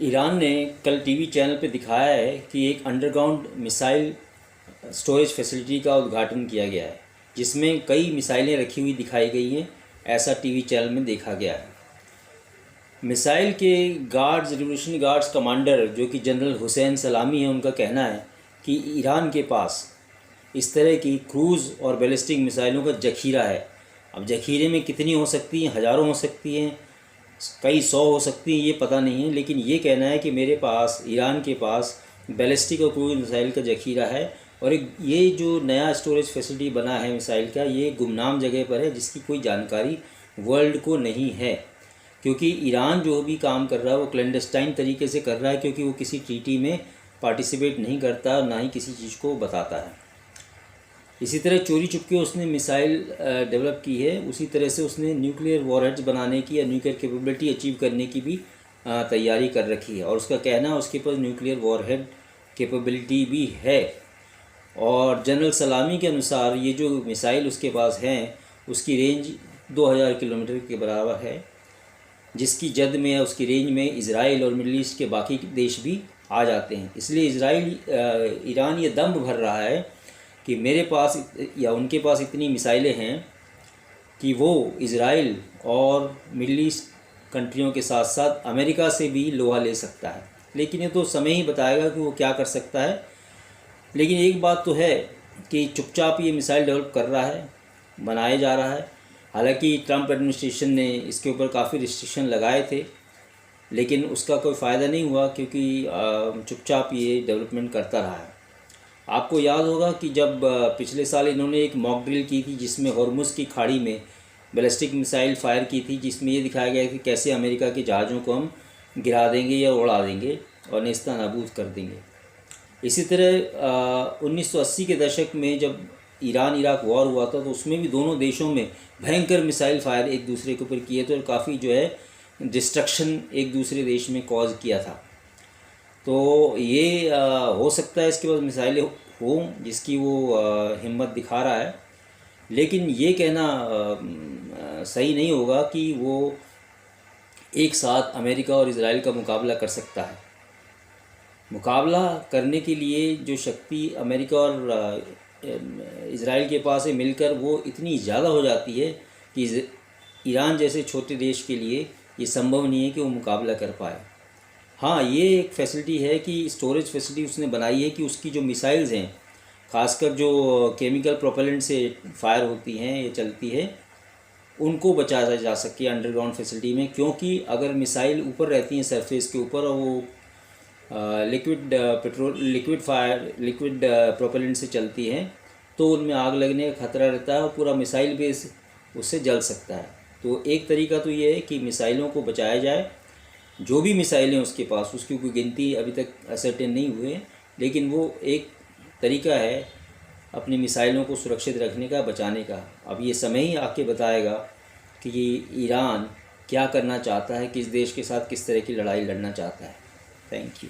Iran ने कल TV channel पे दिखाया है कि एक अंडरग्राउंड मिसाइल स्टोरेज फैसिलिटी का उद्घाटन किया गया है, जिसमें कई मिसाइलें रखी हुई दिखाई गई हैं। ऐसा टीवी चैनल में देखा गया है। मिसाइल के गार्ड्स, रिवोल्यूशनरी गार्ड्स कमांडर जो कि जनरल हुसैन सलामी है, उनका कहना है कि ईरान के पास इस तरह की क्रूज़ और बैलिस्टिक मिसाइलों का जखीरा है। अब जखीरे में कितनी हो सकती हैं, हज़ारों हो सकती हैं, कई सौ हो सकती हैं, ये पता नहीं है, लेकिन ये कहना है कि मेरे पास, ईरान के पास बैलिस्टिक और क्रूज मिसाइल का जखीरा है। और एक ये जो नया स्टोरेज फैसिलिटी बना है मिसाइल का, ये गुमनाम जगह पर है जिसकी कोई जानकारी वर्ल्ड को नहीं है, क्योंकि ईरान जो भी काम कर रहा है वो क्लैंडस्टाइन तरीके से कर रहा है, क्योंकि वो किसी ट्रीटी में पार्टिसिपेट नहीं करता और ना ही किसी चीज़ को बताता है। इसी तरह चोरी चुपके उसने मिसाइल डेवलप की है। उसी तरह से उसने न्यूक्लियर वॉरहेड्स बनाने की या न्यूक्लियर कैपेबिलिटी अचीव करने की भी तैयारी कर रखी है। और उसका कहना है उसके पास न्यूक्लियर वॉरहेड कैपेबिलिटी भी है। और जनरल सलामी के अनुसार ये जो मिसाइल उसके पास हैं, उसकी रेंज 2000 किलोमीटर के बराबर है, जिसकी जद में या उसकी रेंज में इज़राइल और मिडल ईस्ट के बाकी देश भी आ जाते हैं। इसलिए ईरान ये दम भर रहा है कि मेरे पास या उनके पास इतनी मिसाइलें हैं कि वो इज़राइल और मिडल ईस्ट कंट्रियों के साथ साथ अमेरिका से भी लोहा ले सकता है। लेकिन ये तो समय ही बताएगा कि वो क्या कर सकता है। लेकिन एक बात तो है कि चुपचाप ये मिसाइल डेवलप कर रहा है, बनाया जा रहा है। हालांकि ट्रंप एडमिनिस्ट्रेशन ने इसके ऊपर काफ़ी रिस्ट्रिक्शन लगाए थे, लेकिन उसका कोई फ़ायदा नहीं हुआ, क्योंकि चुपचाप ये डेवलपमेंट करता रहा है। आपको याद होगा कि जब पिछले साल इन्होंने एक मॉक ड्रिल की थी जिसमें हॉर्मुज़ की खाड़ी में बैलिस्टिक मिसाइल फायर की थी, जिसमें ये दिखाया गया कि कैसे अमेरिका के जहाज़ों को हम गिरा देंगे या उड़ा देंगे और नेस्ता नाबूद कर देंगे। इसी तरह 1980 के दशक में जब ईरान इराक वॉर हुआ था, तो उसमें भी दोनों देशों में भयंकर मिसाइल फायर एक दूसरे के ऊपर किए थे और काफ़ी जो है डिस्ट्रक्शन एक दूसरे देश में कॉज किया था। तो ये हो सकता है इसके पास मिसाइलें हों जिसकी वो हिम्मत दिखा रहा है, लेकिन ये कहना सही नहीं होगा कि वो एक साथ अमेरिका और इज़राइल का मुकाबला कर सकता है। मुकाबला करने के लिए जो शक्ति अमेरिका और इज़राइल के पास है मिलकर, वो इतनी ज़्यादा हो जाती है कि ईरान जैसे छोटे देश के लिए ये संभव नहीं है कि वो मुकाबला कर पाए। हाँ, ये एक फैसिलिटी है कि स्टोरेज फैसिलिटी उसने बनाई है कि उसकी जो मिसाइल्स हैं, ख़ासकर जो केमिकल प्रोपेलेंट से फायर होती हैं या चलती है, उनको बचाया जा सके अंडरग्राउंड फैसिलिटी में। क्योंकि अगर मिसाइल ऊपर रहती हैं सरफेस के ऊपर और वो लिक्विड प्रोपेलेंट से चलती हैं, तो उनमें आग लगने का खतरा रहता है और पूरा मिसाइल बेस उससे जल सकता है। तो एक तरीका तो ये है कि मिसाइलों को बचाया जाए। जो भी मिसाइलें उसके पास, उसकी कोई गिनती अभी तक असर्टेन नहीं हुए, लेकिन वो एक तरीका है अपनी मिसाइलों को सुरक्षित रखने का, बचाने का। अब ये समय ही आके बताएगा कि ये ईरान क्या करना चाहता है, किस देश के साथ किस तरह की लड़ाई लड़ना चाहता है। Thank you.